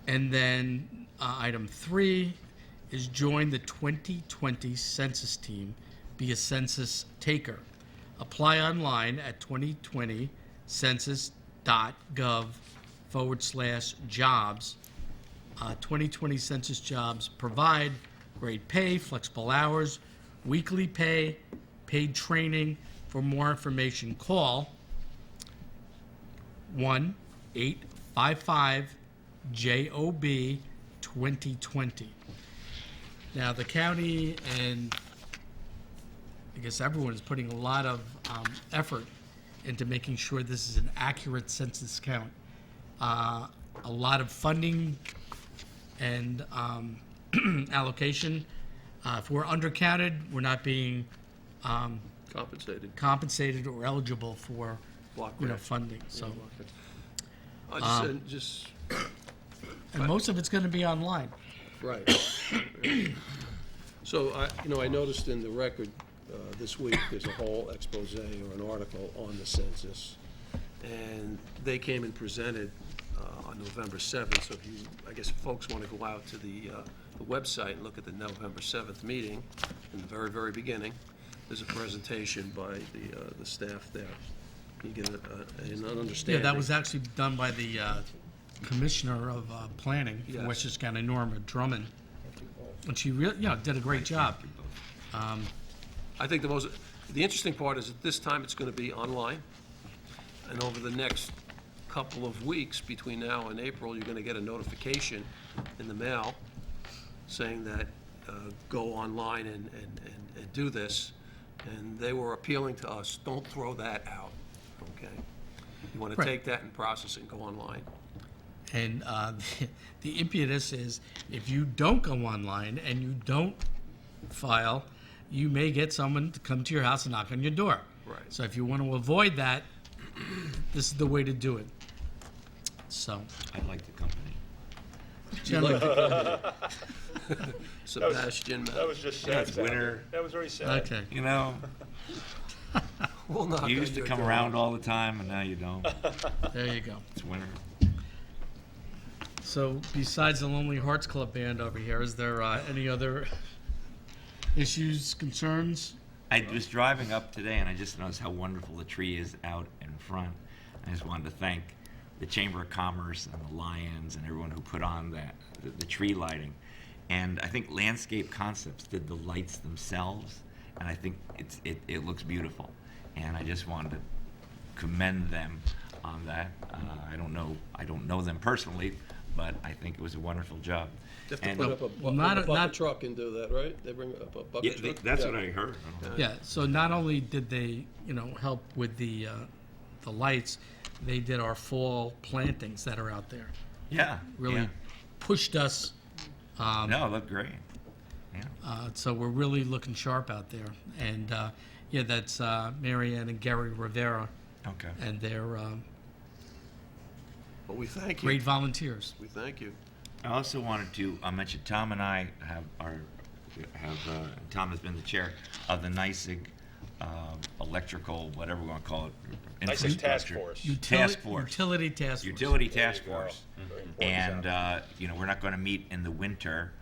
And then item 3 is join the 2020 census team, be a census taker. Apply online at 2020census.gov/jobs. 2020 census jobs provide great pay, flexible hours, weekly pay, paid training. For more information, call 1-855-JOB-2020. Now, the county and I guess everyone is putting a lot of effort into making sure this is an accurate census count. A lot of funding and allocation. If we're undercounted, we're not being compensated or eligible for Block you know grant. funding. So, Just, and most of it's going to be online. right. So, I noticed in the record this week, there's a whole expose or an article on the census. And they came and presented on November 7th. So if you, I guess if folks want to go out to the website and look at the November 7th meeting, in the very, very beginning, there's a presentation by the staff there. You get an understanding. Yeah, that was actually done by the commissioner of planning for Yes. Westchester County, Norma Drummond, and she really, did a great job. I think the interesting part is that this time it's going to be online. And over the next couple of weeks, between now and April, you're going to get a notification in the mail saying that go online and do this. And they were appealing to us, don't throw that out, okay? You want to Right. take that and process it and go online. And the impetus is if you don't go online and you don't file, you may get someone to come to your house and knock on your door. Right. So if you want to avoid that, this is the way to do it. So, I like the company. gentlemen, Sebastian, That was just Yeah, sad. it's winter. That was very sad. okay. You know, we'll knock you on used to your come door. around all the time, and now you don't. There you go. It's winter. So besides the Lonely Hearts Club Band over here, is there any other issues, concerns? I was driving up today, and I just noticed how wonderful the tree is out in front. I just wanted to thank the Chamber of Commerce and the Lions and everyone who put on the tree lighting. And I think Landscape Concepts did the lights themselves, and I think it looks beautiful. And I just wanted to commend them on that. I don't know them personally, but I think it was a wonderful job. They have to And- put up Well, not- a bucket not- truck and do that, right? They bring up a Yeah, bucket truck? that's what I heard. Yeah, so not only did they, help with the lights, they did our fall plantings that are out there. Yeah, Really yeah. pushed us. No, it looked great. Yeah. So we're really looking sharp out there. And, that's Mary Ann and Gary Rivera, Okay. and they're But we thank you. great volunteers. We thank you. I also wanted to mention Tom and I Tom has been the chair of the NYSEG electrical, whatever we want to call it. NYSEG Task infrastructure. Force. Task Force. Utility task force. Utility There Task you go. Force. Very important And, job. we're not going to meet in the winter,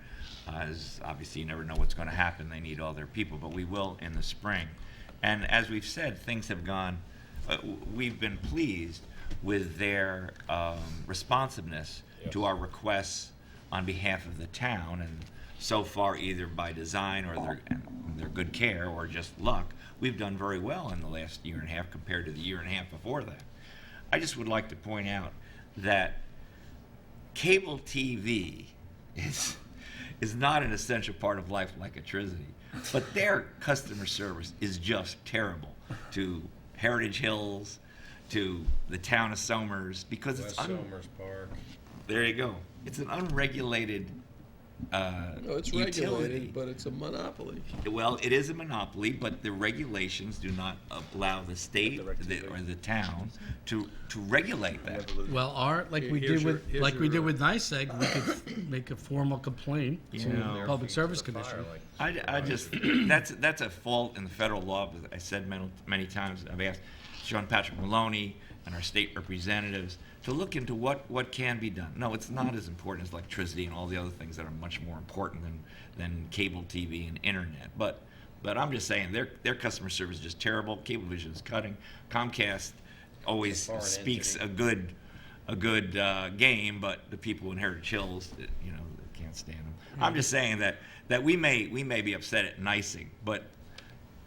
as obviously you never know what's going to happen. They need all their people, but we will in the spring. And as we've said, things have gone, we've been pleased with their responsiveness to our requests on behalf of the town. And so far, either by design or their good care or just luck, we've done very well in the last year and a half compared to the year and a half before that. I just would like to point out that cable TV is not an essential part of life like electricity. But their customer service is just terrible to Heritage Hills, to the town of Somers, because West Somers Park. there you go. It's an unregulated No, it's utility. regulated, but it's a monopoly. Well, it is a monopoly, but the regulations do not allow the state or the town to regulate that. Well, like we Here's did your- with, here's like we did your- with NICEAG, we could make a formal complaint to know. the Public Service Commission. I just that's a fault in the federal law. I said many times. I've asked Sean Patrick Maloney and our state representatives to look into what can be done. No, it's not as important as electricity and all the other things that are much more important than cable TV and internet. But I'm just saying their customer service is just terrible. Cablevision is cutting. Comcast always foreign speaks entity. a good game, but the people in Heritage Hills, can't stand them. I'm just saying that we may be upset at NICEAG, but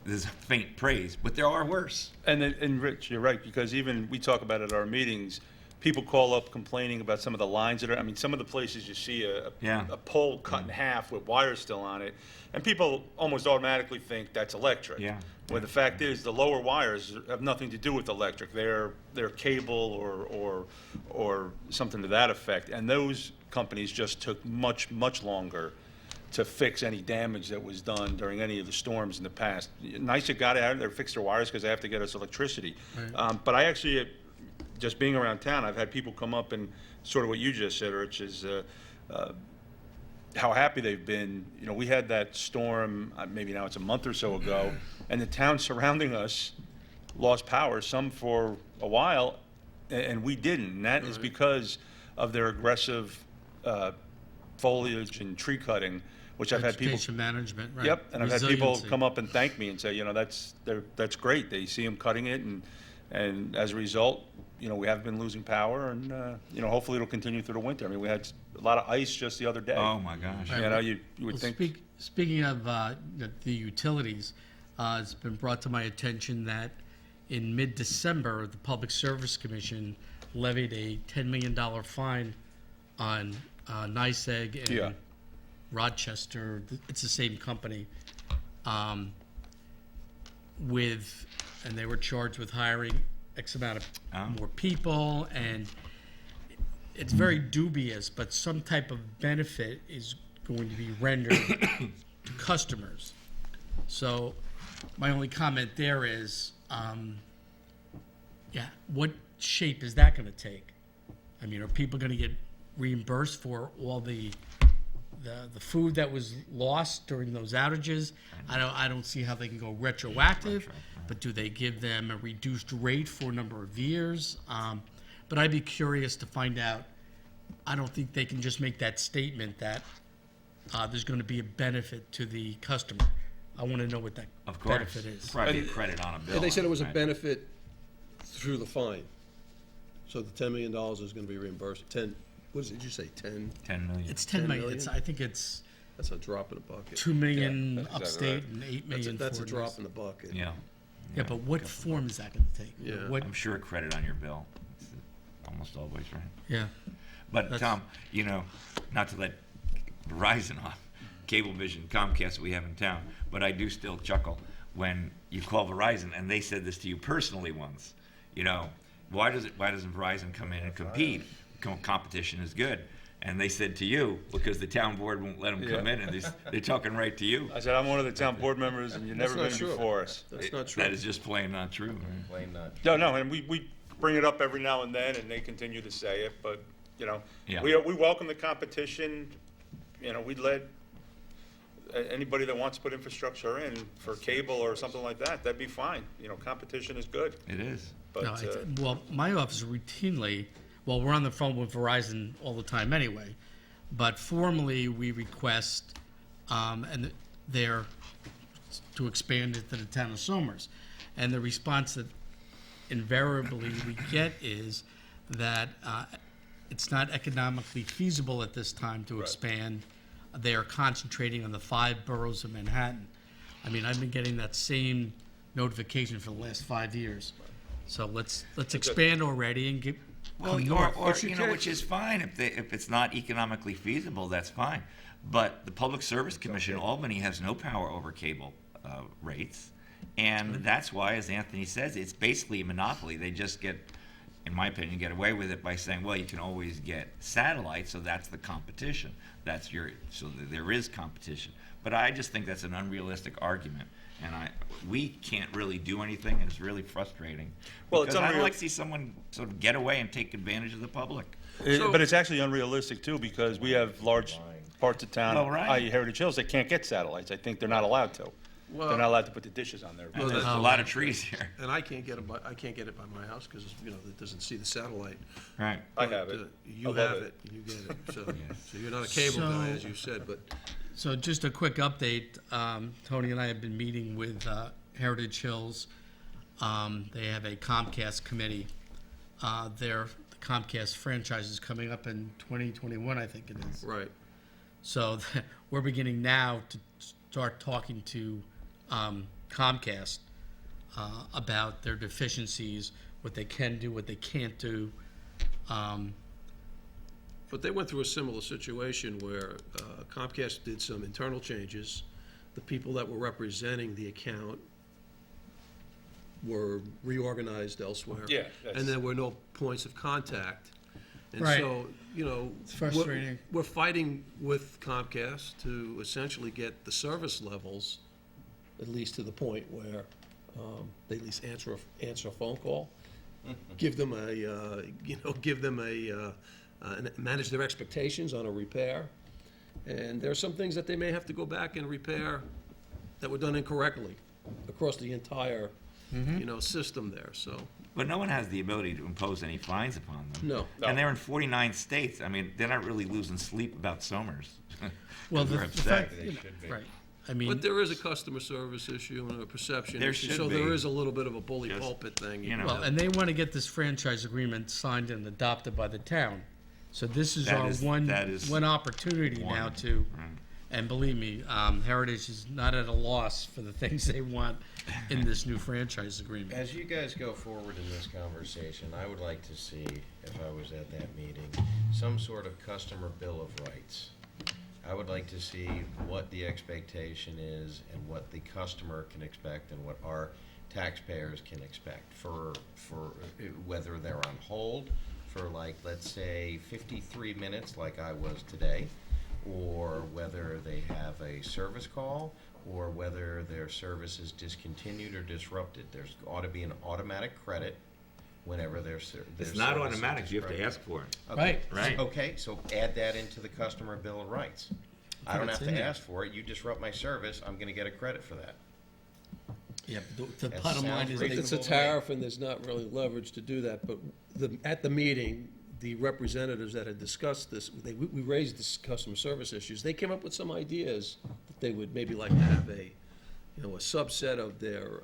there's faint praise, but there are worse. And Rich, you're right, because even we talk about it at our meetings, people call up complaining about some of the lines that are, I mean, some of the places you see Yeah. a pole cut in half with wires still on it, and people almost automatically think that's electric. Yeah. When the fact is, the lower wires have nothing to do with electric. They're cable or something to that effect. And those companies just took much, much longer to fix any damage that was done during any of the storms in the past. NYSEG got out there, fixed their wires because they have to get us electricity. But I actually, just being around town, I've had people come up and sort of what you just said, Rich, is how happy they've been. You know, we had that storm, maybe now it's a month or so ago, and the towns surrounding us lost power, some for a while, and we didn't. And that is because of their aggressive foliage and tree cutting, which I've had people. Vegetation management, right. Yep, and I've had people Resiliency. come up and thank me and say, that's great. They see them cutting it, and as a result, we have been losing power, and hopefully it'll continue through the winter. I mean, we had a lot of ice just the other day. Oh my gosh. You would Well, think. Speaking of the utilities, it's been brought to my attention that in mid-December, the Public Service Commission levied a $10 million fine on NYSEG and Yeah. Rochester. It's the same company. And they were charged with hiring X amount of more people, and it's very dubious, but some type of benefit is going to be rendered to customers. So my only comment there is, what shape is that going to take? I mean, are people going to get reimbursed for all the food that was lost during those outages? I don't see how they can go retroactive, but do they give them a reduced rate for a number of years? But I'd be curious to find out. I don't think they can just make that statement that there's going to be a benefit to the customer. I want to know what that Of course. benefit is. Probably a credit on a bill. And they said it was a right? benefit through the fine. So the $10 million is going to be reimbursed. What did you say, 10? 10 million. It's 10 $10 million. million? I think it's That's a drop in the bucket. $2 million Yeah, that's exactly upstate right. and $8 That's a, million that's a for drop this. in the bucket. Yeah. Yeah, but what form is that going to take? Yeah. What? I'm sure a credit on your bill. It's almost always right. Yeah. But That's- Tom, not to let Verizon off, Cablevision, Comcast we have in town, but I do still chuckle when you call Verizon and they said this to you personally once. Why doesn't Verizon come in and compete? Competition is good. And they said to you, because the town board won't let them come in, and they're talking right to you. I said, I'm one of the town board members, and you've That's never not been true. before us. That's not true. That is just plain not true. Right? Plain not. No, and we bring it up every now and then, and they continue to say it, but, Yeah. we welcome the competition. We'd let anybody that wants to put infrastructure in for cable or something like that, that'd be fine. Competition is good, It is. but, No, well, my office routinely, we're on the phone with Verizon all the time anyway, but formally we request, and they're to expand it to the town of Somers. And the response that invariably we get is that it's not economically feasible at this time to expand. They are concentrating on the 5 boroughs of Manhattan. I mean, I've been getting that same notification for the last 5 years. So let's expand already and Well, come north. or But you you know, can't- which is fine if it's not economically feasible, that's fine. But the Public Service Commission, Albany, has no power over cable rates, and that's why, as Anthony says, it's basically a monopoly. They just get, in my opinion, get away with it by saying, well, you can always get satellite, so that's the competition. So there is competition. But I just think that's an unrealistic argument, and we can't really do anything, and it's really frustrating. Well, it's Because I don't unreal- like to see someone sort of get away and take advantage of the public. So- But it's actually unrealistic too, because we have large parts of town, Well, right. i.e. Heritage Hills, that can't get satellites. I think they're not allowed to. Well- They're not allowed to put the dishes on there. And there's a that's- lot of trees here. And I can't get it by my house because, you know, it doesn't see the satellite. Right. I But, have it. You I love have it, you get it. So you're not a cable guy, as you said, but So just a quick update, Tony and I have been meeting with Heritage Hills. They have a Comcast committee. Their Comcast franchise is coming up in 2021, I think it is. right. So we're beginning now to start talking to Comcast about their deficiencies, what they can do, what they can't do. But they went through a similar situation where Comcast did some internal changes. The people that were representing the account were reorganized elsewhere. Yeah, that's- And there were no points of contact. And Right. so, you know. It's frustrating. We're fighting with Comcast to essentially get the service levels, at least to the point where they at least answer a phone call, give them manage their expectations on a repair. And there are some things that they may have to go back and repair that were done incorrectly across the entire, system there, so, But no one has the ability to impose any fines upon them. no. And they're in 49 states. I mean, they're not really losing sleep about Somers. Well, They're the upset. fact, They should be. right, I mean. But there is a customer service issue and a perception There issue, should so there be. is a little bit of a bully Just, pulpit thing. you know. Well, and they want to get this franchise agreement signed and adopted by the town. So this is That our is- one that is opportunity one, now to, right. and believe me, Heritage is not at a loss for the things they want in this new franchise agreement. As you guys go forward in this conversation, I would like to see, if I was at that meeting, some sort of customer bill of rights. I would like to see what the expectation is and what the customer can expect and what our taxpayers can expect for whether they're on hold for, like, let's say 53 minutes like I was today, or whether they have a service call, or whether their service is discontinued or disrupted. There's ought to be an automatic credit whenever their It's not service is automatic. You have to disrupted. ask for it. Okay. Right. Right. Okay, so add that into the customer bill of rights. I don't it's have in to there. ask for it. You disrupt my service, I'm gonna get a credit for that. Yeah, but the That bottom line sounds is It's they, a reasonable. tariff, and there's not really leverage to do that, but at the meeting, the representatives that had discussed this, we raised this customer service issues, they came up with some ideas that they would maybe like to have a subset of their,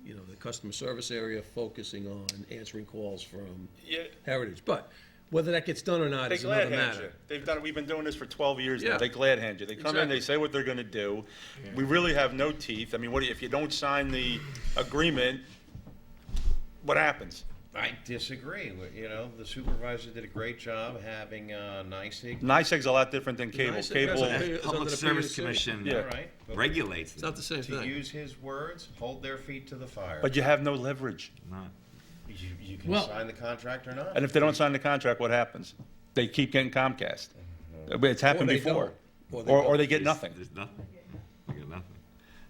the customer service area focusing on answering calls from Yeah, Heritage. But whether that gets done or not they is another glad hand you. matter. We've been doing this for 12 years now. Yeah. They glad hand you. They come in, they Exactly. say what they're gonna do. We really have no teeth. I mean, if you don't sign the agreement, what happens? I disagree. The supervisor did a great job having NICEAG. NICEAG's a lot different than cable. NICEAG Cable, has a- is under Public the Service PUC. Commission Yeah. All right, but regulates It's it. not the same to thing. use his words, hold their feet to the fire. but you have no leverage. Not- You can Well- sign the contract or not. And if they don't sign the contract, what happens? They keep getting Comcast. It's happened Or they before. don't. Or they get nothing. There's nothing. We got nothing.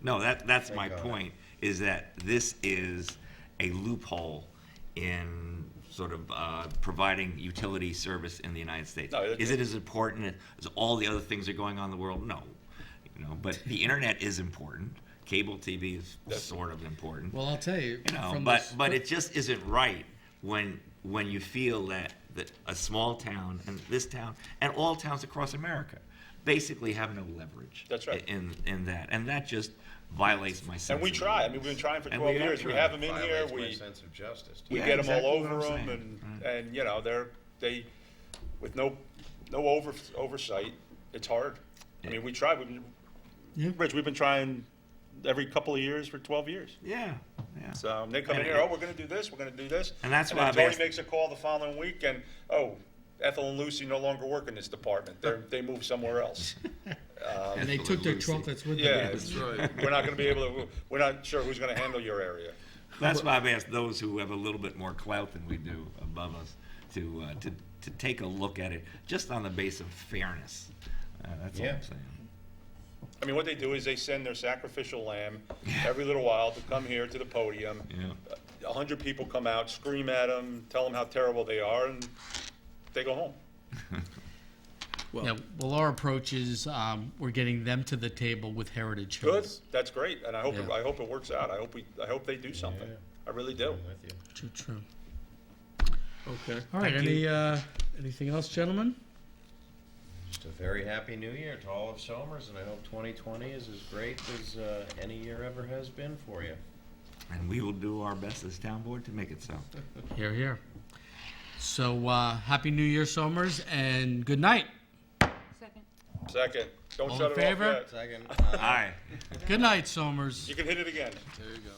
No, that's my God. point, is that this is a loophole in sort of providing utility service in the United States. No, Is it as important as all the other things that are going on in the world? No. But the internet is important. Cable TV is sort of important. well, I'll tell you, from But this- but it just isn't right when you feel that a small town and this town and all towns across America basically have no leverage. That's right. In that, and that just violates my sense. And we of try. I reality. mean, we've been trying for And 12 we have years. We tried. have them in here. Violates my We sense of justice. we Yeah, get them exactly all what I'm over saying. them, Right. and they with no oversight. It's hard. I mean, we try. Yeah. Rich, we've been trying every couple of years for 12 years. Yeah, Yeah. So they come in And here, it- oh, we're gonna do this, we're gonna do this. And that's why then I've Tony asked- makes a call the following week and, oh, Ethel and Lucy no longer work in this department. They moved somewhere else. And they took their trumpets with them. Yeah, That's right. we're not gonna be able to, we're not sure who's gonna handle your area. That's why I've asked those who have a little bit more clout than we do above us to take a look at it, just on the base of fairness. That's all Yeah. I'm saying. I mean, what they do is they send their sacrificial lamb every little while to come here to the podium. Yeah. 100 people come out, scream at them, tell them how terrible they are, and they go home. Yeah, well, our approach is, we're getting them to the table with Heritage Good, Hills. that's great, and I hope, Yeah. I hope it works out. I hope they do something. Yeah. I really do. I'm with you. True, true. Okay. All right, Thank you. anything else, gentlemen? Just a very happy new year to all of Somers, and I hope 2020 is as great as any year ever has been for you. And we will do our best as town board to make it so. Here, here. So, Happy New Year, Somers, and good night. Second, don't All shut in it off favor? yet. Second. Aye. Good night, Somers. You can hit it again. There you go.